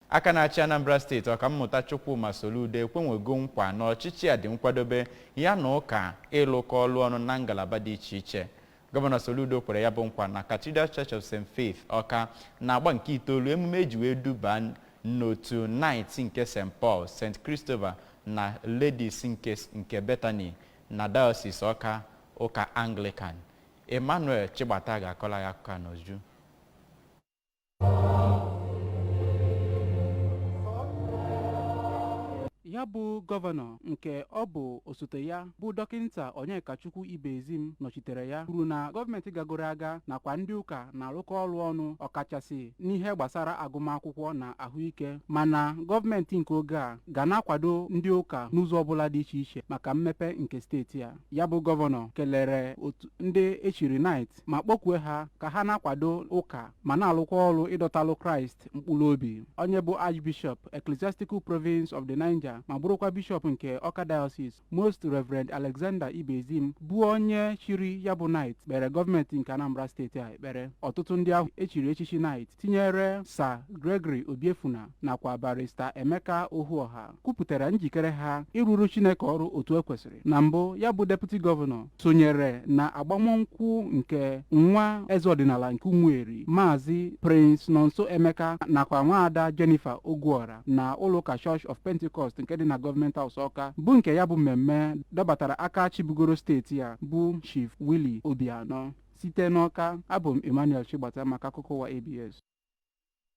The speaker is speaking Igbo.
aka na-achị Anambra steeti ọkammụta Chukwuma Soludo ekwenwego nkwa na ọchịchị a dị nkwadobe ya na ụka ịlụkọ ọlụ ọnụ na ngalaba dị iche iche. Gọvanọ Soludo kwere ya bụ nkwa na Cathedral Church of St. Faith Ọka na-agba nke itoolu emume eji wee duba n'otu Knights nke St. Paul, St. Christopher na Ladies nke Bethany na Diocese Ọka ụka Anglican. Emmanuel Chigbata ga-akọla ya akụkọ n'uju. Ya bụ gọvanọ nke ọ bụ osote ya bụ dọkịnta Onyekachukwu Ibezim nọchitere ya kwuru na gọọmenti gagoro aga nakwa ndị ụka na-arụkọ ọrụ ọnụ ọkachasị n'ihe gbasara agụmakwụkwọ na ahụike, mana gọọmenti nke oge a ga na-akwado ndị ụka n'ụzọ ọbụla dị iche iche maka mmepe nke steeti a. Ya bụ gọvanọ kelere otu ndị echiri Knight ma kpọkwue ha ka ha na-akwado ụka ma na-alụkwa ọrụ ịdọtalụ Kraịst mkpụrụ obi. Onye bụ Archbishop Ecclesiastical Province of the Niger ma bụrụkwa bishọp nke Ọka Diocese Most Reverend Alexander Ibezim bụ onye chiri ya bụ Knight kpere gọọmenti nke Anambra steeti a ekpere. Ọtụtụ ndị ahụ echiri echichi Knight tinyere Sir Gregory Obiefuna nakwa Barrister Emeka Ohuoha kwupụtara njikere ha ịrụrụ Chineke ọrụ otu ekwesịrị. Na mbụ, ya bụ deputy gọvanọ sonyere na agbamnkwụ nke nwa eze ọdịnala nke Umueri Maazị Prince Nonso Emeka nakwa nwaada Jennifer Ogwuora na ụlọụka Church of Pentecost nke dị na gọọmenti House Ọka bụ nke ya bụ mmemme dọbatara aka chibugoro steeti a bụ Chief Willie Obianọ. Site n'Ọka, abụ m Emmanuel Chigbata maka akụkọ ụwa ABS.